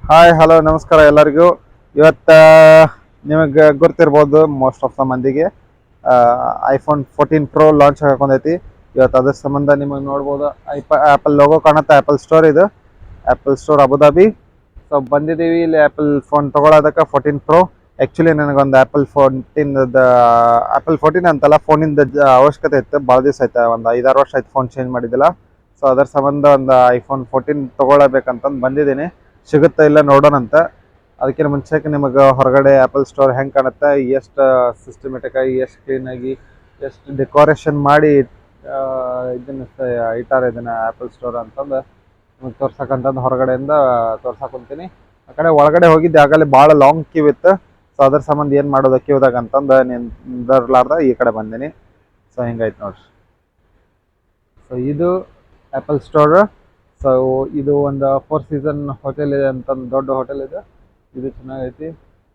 Hi hello ನಮಸ್ಕಾರ ಎಲ್ಲರಿಗೂ. ಇವತ್ತು ನಿಮಗೆ ಗೊತ್ತಿರ್ಬೋದು ಮೋಸ್ಟ್ ಆಫ್ ದ ಮಂದಿಗೆ ಐಫೋನ್ 14 ಪ್ರೋ ಲಾಂಚ್ ಹಾಕೊಂಡೈತಿ. ಇವತ್ತು ಅದ್ರ ಸಂಬಂಧ ನಿಮಗೆ ನೋಡ್ಬೋದು ಆ್ಯಪಲ್ ಲೋಗೋ ಕಾಣುತ್ತೆ. ಆ್ಯಪಲ್ ಸ್ಟೋರ್ ಇದು, ಆ್ಯಪಲ್ ಸ್ಟೋರ್ ಅಬುದಾಬಿ. ಸೊ ಬಂದಿದ್ದೀವಿ ಇಲ್ಲಿ ಆ್ಯಪಲ್ ಫೋನ್ ತೊಗೊಳೋದಕ್ಕೆ 14 ಪ್ರೋ. ಆ್ಯಕ್ಚುಲಿ ನನಗೊಂದು ಆ್ಯಪಲ್ 14 ಅಂತಲ್ಲ, ಫೋನಿಂದ ಅವಶ್ಯಕತೆ ಇತ್ತು. ಭಾಳ ದಿವಸ ಆಯ್ತು, ಒಂದು 5-6 ವರ್ಷ ಆಯ್ತು ಫೋನ್ ಚೇಂಜ್ ಮಾಡಿದ್ದಿಲ್ಲ. ಸೊ ಅದರ ಸಂಬಂಧ ಒಂದು ಐಫೋನ್ 14 ತೊಗೊಳಬೇಕಂತಂದು ಬಂದಿದ್ದೀನಿ. ಸಿಗುತ್ತಾ ಇಲ್ಲ ನೋಡೋಣಂತ. ಅದಕ್ಕಿಂತ ಮುಂಚೆಗೆ ನಿಮಗೆ ಹೊರಗಡೆ ಆ್ಯಪಲ್ ಸ್ಟೋರ್ ಹೆಂಗೆ ಕಾಣುತ್ತೆ, ಎಷ್ಟು ಸಿಸ್ಟಮೆಟಿಕ್ಕಾಗಿ, ಎಷ್ಟು ಕ್ಲೀನಾಗಿ, ಎಷ್ಟು ಡೆಕೋರೇಷನ್ ಮಾಡಿ ಇದನ್ನು ಇಟ್ಟಾರೆ ಇದನ್ನು ಆ್ಯಪಲ್ ಸ್ಟೋರ್ ಅಂತಂದು ನಿಮಗೆ ತೋರ್ಸಕ್ಕಂತಂದು ಹೊರಗಡೆಯಿಂದ ತೋರ್ಸಕೊಂತೀನಿ. ಆ ಕಡೆ ಒಳಗಡೆ ಹೋಗಿದ್ದೆ, ಆಗಲೇ ಭಾಳ ಲಾಂಗ್ ಕ್ಯೂ ಇತ್ತು. ಸೊ ಅದ್ರ ಸಂಬಂಧ ಏನು ಮಾಡೋದು ಕ್ಯೂದಾಗ ಅಂತಂದು ನಿಂದರ್ಲಾರ್ದ ಈ ಕಡೆ ಬಂದೀನಿ. ಸೊ ಹಿಂಗಾಯ್ತು ನೋಡ್ರಿ. ಸೊ ಇದು ಆ್ಯಪಲ್ ಸ್ಟೋರ್. ಸೊ ಇದು ಒಂದು 4 ಸೀಸನ್ ಹೋಟೆಲ್ ಇದೆ ಅಂತಂದು ದೊಡ್ಡ ಹೋಟೆಲ್ ಇದೆ. ಇದು ಚೆನ್ನಾಗೈತಿ.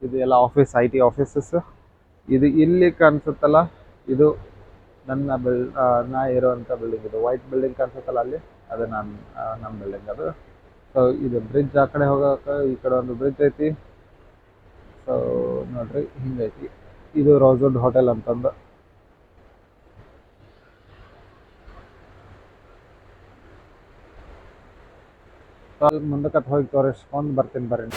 ಇದು ಎಲ್ಲ ಆಫೀಸ್, IT ಆಫೀಸಸ್. ಇದು ಇಲ್ಲಿ ಕಾಣಿಸುತ್ತಲ್ಲ, ಇದು ನನ್ನ ನಾ ಇರೋವಂಥ ಬಿಲ್ಡಿಂಗ್. ಇದು ವೈಟ್ ಬಿಲ್ಡಿಂಗ್ ಕಾಣಿಸುತ್ತಲ್ಲ ಅಲ್ಲಿ, ಅದು ನಮ್ಮ ಬಿಲ್ಡಿಂಗ್ ಅದು. ಸೊ ಇದು ಬ್ರಿಡ್ಜ್, ಆ ಕಡೆ ಹೋಗೋಕೆ ಈ ಕಡೆ ಒಂದು ಬ್ರಿಡ್ಜ್ ಐತಿ. ಸೊ ನೋಡ್ರಿ ಹಿಂಗೈತಿ. ಇದು ರೋಸ್ವುಡ್ ಹೋಟೆಲ್ ಅಂತಂದು. ಮುಂದಕ್ಕೆ ಹೋಗಿ ತೋರಿಸ್ಕೊಂಡು ಬರ್ತೀನಿ ಬರ್ರಿ.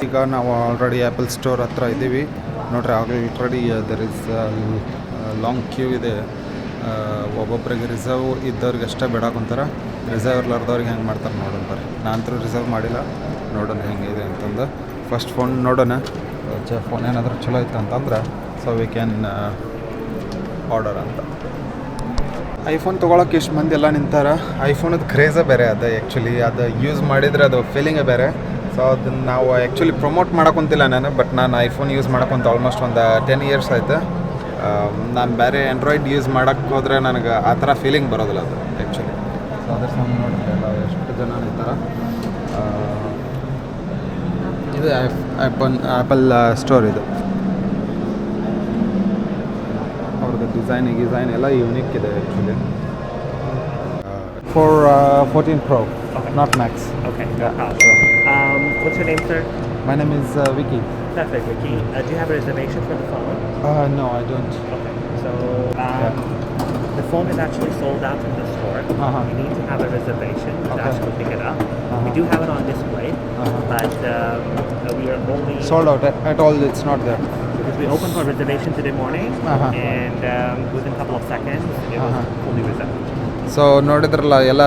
ಈಗ ನಾವು ಆಲ್ರೆಡಿ ಆ್ಯಪಲ್ ಸ್ಟೋರ್ ಹತ್ರ ಇದ್ದೀವಿ ನೋಡ್ರಿ. Already there is long queue ಇದೆ. ಒಬ್ಬೊಬ್ಬರಿಗೆ ರಿಸರ್ವ್ ಇದ್ದವ್ರಿಗೆ ಅಷ್ಟೇ ಬಿಡಾಕೊಂತಾರೆ. ರಿಸರ್ವ್ ಇರ್ಲಾರ್ದವ್ರಿಗೆ ಹೆಂಗೆ ಮಾಡ್ತಾರೆ ನೋಡೋಣ ಬರ್ರಿ. ನಾನಂತರೂ ರಿಸರ್ವ್ ಮಾಡಿಲ್ಲ, ನೋಡೋಣ ಹೆಂಗಿದೆ ಅಂತಂದು. ಫಸ್ಟ್ ಫೋನ್ ನೋಡೋಣ. ಫೋನ್ ಏನಾದರೂ ಚಲೋ ಇತ್ತು ಅಂತಂದ್ರೆ ಸೊ ವಿ ಕ್ಯಾನ್ ಆರ್ಡರ್ ಅಂತ. ಐಫೋನ್ ತೊಗೊಳಕ್ಕೆ ಇಷ್ಟು ಮಂದಿ ಎಲ್ಲ ನಿಂತಾರೆ. ಐಫೋನದ್ದು ಕ್ರೇಜೇ ಬೇರೆ ಅದು. ಆ್ಯಕ್ಚುಲಿ ಅದು ಯೂಸ್ ಮಾಡಿದರೆ ಅದು ಫೀಲಿಂಗೇ ಬೇರೆ. ಸೊ ಅದನ್ನು ನಾವು ಆ್ಯಕ್ಚುಲಿ ಪ್ರಮೋಟ್ ಮಾಡೋಕ್ಕಂತಿಲ್ಲ ನಾನು, ಬಟ್ ನಾನು ಐಫೋನ್ ಯೂಸ್ ಮಾಡೋಕ್ಕಂತ ಆಲ್ಮೋಸ್ಟ್ ಒಂದು 10 ಇಯರ್ಸ್ ಆಯಿತು. ನಾನು ಬೇರೆ ಆ್ಯಂಡ್ರಾಯ್ಡ್ ಯೂಸ್ ಮಾಡೋಕ್ಕೆ ಹೋದರೆ ನನಗೆ ಆ ಥರ ಫೀಲಿಂಗ್ ಬರೋದಿಲ್ಲ ಅದು ಆ್ಯಕ್ಚುಲಿ. ಸೊ ಅದ್ರ ಸಂಬಂಧ ನೋಡಿದ್ರೆ ಎಲ್ಲ ಎಷ್ಟು ಜನ ನಿಂತಾರೆ. ಇದು ಆ್ಯಪಲ್ ಸ್ಟೋರ್. ಇದು ಅವ್ರದ್ದು ಡಿಸೈನ್ ಎಲ್ಲ ಯೂನಿಕ್ ಇದೆ actually. For 14 Pro, okay. Not Max. Okay. Yeah. What's your name, sir? My name is Vicky. Perfect, Vicky. Do you have a reservation for the phone? No, I don't. Okay. So the phone is actually sold out in the store. You need to have a reservation to actually pick it up. We do have it on display, but we are only sold out at all. It's not there. Because we opened for reservation today morning, and within a couple of seconds, it was fully reserved. So ನೋಡಿದ್ರಲ್ಲ, ಎಲ್ಲ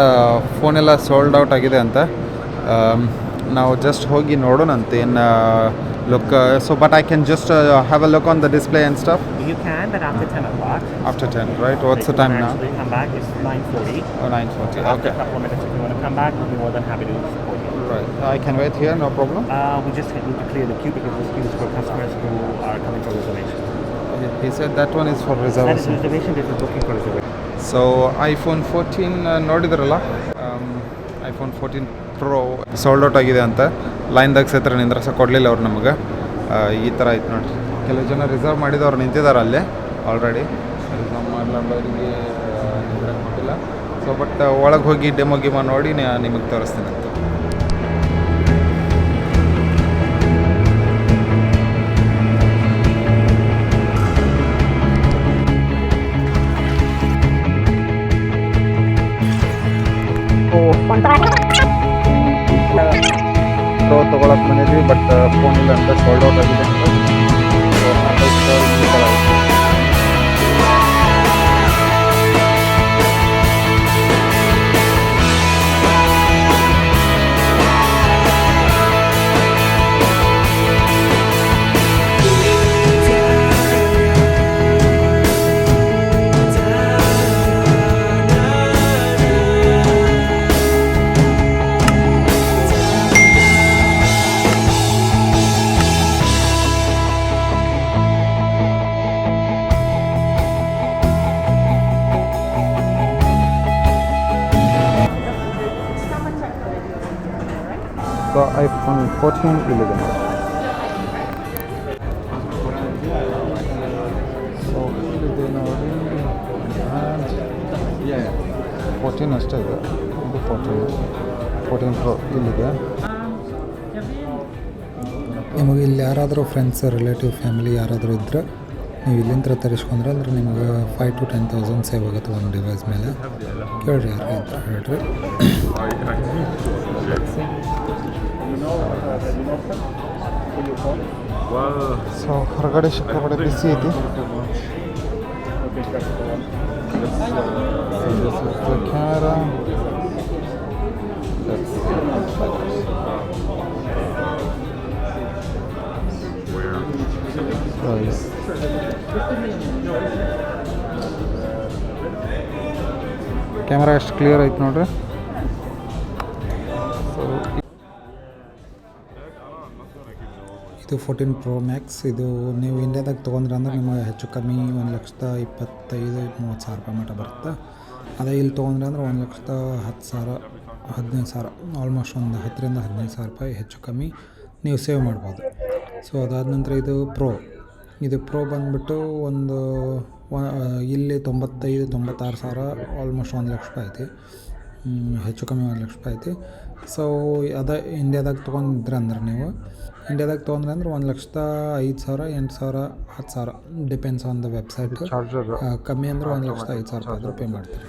ಫೋನೆಲ್ಲ sold out ಆಗಿದೆ ಅಂತ. ನಾವು just ಹೋಗಿ ನೋಡೋಣಂತ ಏನು look. So but I can just have a look on the display and stuff. You can, but after 10 o'clock. After 10, right? What's the time now? Come back, it's 9:40. Oh, 9:40. After Okay. a couple of minutes, if you want to come back, we'll be more than happy to support you. Right. I can wait here, no problem? We just need to clear the queue because this queue is for customers who are coming for reservation. He said that one is for That is reservation. reservation, this is booking for reservation. So iPhone 14 ನೋಡಿದ್ರಲ್ಲ, iPhone 14 pro sold out ಆಗಿದೆ ಅಂತ. ಲೈನ್ದಾಗ ಸೇತ್ರ ನಿಂದ್ರಸ ಕೊಡಲಿಲ್ಲ ಅವ್ರು ನಮಗೆ. ಈ ಥರ ಆಯ್ತು ನೋಡಿರಿ. ಕೆಲವು ಜನ ರಿಸರ್ವ್ ಮಾಡಿದವ್ರು ನಿಂತಿದ್ದಾರೆ ಅಲ್ಲೇ ಆಲ್ರೆಡಿ. ರಿಸರ್ವ್ ಮಾಡಲಾರ್ದವ್ರಿಗೆ ನಿಂದ್ರಕ್ಕೆ ಕೊಟ್ಟಿಲ್ಲ. ಸೊ ಬಟ್ ಒಳಗೆ ಹೋಗಿ ಡೆಮೋ ನೋಡಿ ನಿಮಗೆ ತೋರಿಸ್ತೀನಿ ಅಂತ. ಪ್ರೋ ತೊಗೊಳಕ್ಕೆ ಬಂದಿದ್ವಿ, ಬಟ್ ಫೋನ್ ಇಲ್ಲ ಅಂತ ಸೋಲ್ಡ್ ಔಟ್ ಆಗಿದೆ ಅಂತ. ಸೊ ಆಪಲ್ ಸ್ಟೋರ್ ಈ ಥರ ಇದೆ. ಸೊ iPhone 14 ಇಲ್ಲಿದೆ. ಸೊ ಇಲ್ಲಿದೆ ನೋಡಿ, 14 ಅಷ್ಟೇ ಇದೆ. ಇದು 14 Pro ಇಲ್ಲಿದೆ. ನಿಮಗೆ ಇಲ್ಲಿ ಯಾರಾದರೂ ಫ್ರೆಂಡ್ಸ್, ರಿಲೇಟಿವ್, ಫ್ಯಾಮಿಲಿ ಯಾರಾದರೂ ಇದ್ದರೆ ನೀವು ಇಲ್ಲಿಂದ ತರಿಸ್ಕೊಂಡ್ರೆ ಅಂದ್ರೆ ನಿಮಗೆ 5,000 to 10,000 ಸೇವ್ ಆಗುತ್ತೆ ಒಂದು ಡಿವೈಸ್ ಮೇಲೆ. ಕೇಳಿರಿ ಯಾರು ಇದ್ರೆ ಹೇಳ್ರಿ. ಸೊ ಹೊರಗಡೆ ಸಿಕ್ಕಾಪಟ್ಟೆ ಬಿಸಿ ಐತಿ. ಕ್ಯಾಮರಾ ಕ್ಯಾಮರಾ ಎಷ್ಟು ಕ್ಲಿಯರ್ ಐತೆ ನೋಡ್ರಿ. ಇದು 14 Pro Max. ಇದು ನೀವು ಇಂಡಿಯಾದಾಗ ತೊಗೊಂಡ್ರೆ ಅಂದ್ರೆ ನಿಮಗೆ ಹೆಚ್ಚು ಕಮ್ಮಿ 1,25,000-30,000 ಮಟ್ಟ ಬರುತ್ತೆ. ಅದೇ ಇಲ್ಲಿ ತೊಗೊಂಡ್ರೆ ಅಂದ್ರೆ 1,10,000 15,000 ಆಲ್ಮೋಸ್ಟ್ ಒಂದು 10,000 to 15,000 ಹೆಚ್ಚು ಕಮ್ಮಿ ನೀವು ಸೇವ್ ಮಾಡ್ಬೋದು. ಸೊ ಅದಾದ ನಂತರ ಇದು ಪ್ರೋ ಬಂದುಬಿಟ್ಟು ಒಂದು ಇಲ್ಲಿ 95,000-96,000 ಆಲ್ಮೋಸ್ಟ್ 1,00,000 ಐತಿ. ಹೆಚ್ಚು ಕಮ್ಮಿ 1,00,000 ಐತಿ. ಸೊ ಅದೇ ಇಂಡಿಯಾದಾಗ ತೊಗೊಂಡ್ರೆ ಅಂದ್ರೆ ನೀವು ಇಂಡಿಯಾದಾಗ ತೊಗೊಂಡ್ರೆ ಅಂದ್ರೆ 1,05,000, 8,000, 10,000 ಡಿಪೆಂಡ್ಸ್ ಆನ್ ದ ವೆಬ್ಸೈಟ್. ಕಮ್ಮಿ ಅಂದ್ರೆ 1,05,000 ಪೇ ಮಾಡ್ತೀರಿ.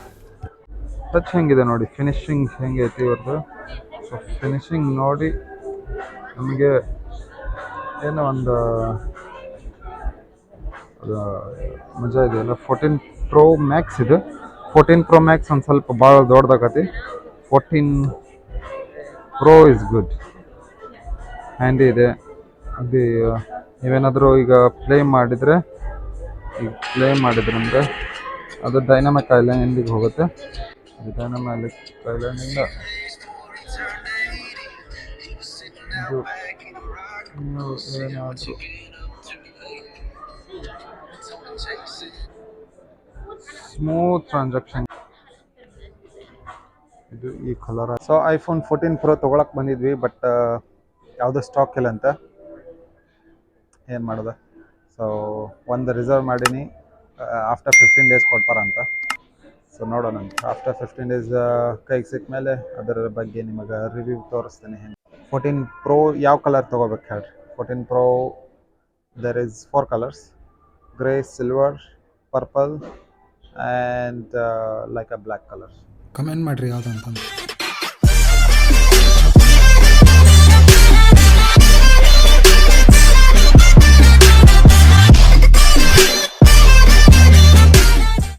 ಟಚ್ ಹೆಂಗಿದೆ ನೋಡಿ, ಫಿನಿಶಿಂಗ್ ಹೆಂಗೆ ಐತಿ ಇವ್ರದ್ದು. ಸೊ ಫಿನಿಶಿಂಗ್ ನೋಡಿ ನಮಗೆ ಏನೋ ಒಂದು ಮಜಾ ಇದೆಯಲ್ಲ. 14 Pro Max ಇದು. 14 Pro Max ಒಂದು ಸ್ವಲ್ಪ ಭಾಳ ದೊಡ್ಡದಾಗತಿ. 14 Pro ಇಸ್ ಗುಡ್, ಹ್ಯಾಂಡಿ ಇದೆ. ಅದು ನೀವೇನಾದರೂ ಈಗ ಪ್ಲೇ ಮಾಡಿದರೆ ಅಂದರೆ ಅದು ಡೈನಾಮಿಕ್ ಐಲ್ಯಾಂಡಿಗೆ ಹೋಗುತ್ತೆ. ಅದು ಡೈನಾಮಿಕ್ ಐಲ್ಯಾಂಡಿಂದ ಇದು ನೀವು ಏನಾದರೂ ಸ್ಮೂತ್ ಟ್ರಾನ್ಸಾಕ್ಷನ್ ಇದು ಈ ಕಲರ್. ಸೊ iPhone 14 Pro ತೊಗೊಳಕ್ಕೆ ಬಂದಿದ್ವಿ, ಬಟ್ ಯಾವುದೂ ಸ್ಟಾಕ್ ಇಲ್ಲ ಅಂತ. ಏನು ಮಾಡೋದು. ಸೊ ಒಂದು ರಿಸರ್ವ್ ಮಾಡೀನಿ, ಆಫ್ಟರ್ 15 days ಕೊಡ್ತಾರ ಅಂತ. ಸೊ ನೋಡೋಣ, ಆಫ್ಟರ್ 15 days ಕೈಗೆ ಸಿಕ್ಕ ಮೇಲೆ ಅದರ ಬಗ್ಗೆ ನಿಮಗೆ ರಿವ್ಯೂ ತೋರಿಸ್ತೀನಿ. 14 Pro ಯಾವ ಕಲರ್ ತೊಗೋಬೇಕು ಹೇಳ್ರಿ. 14 Pro there is 4 colors: grey, silver, purple and like a black color. Comment ಮಾಡಿರಿ ಯಾವ್ದು ಅಂತಂದು.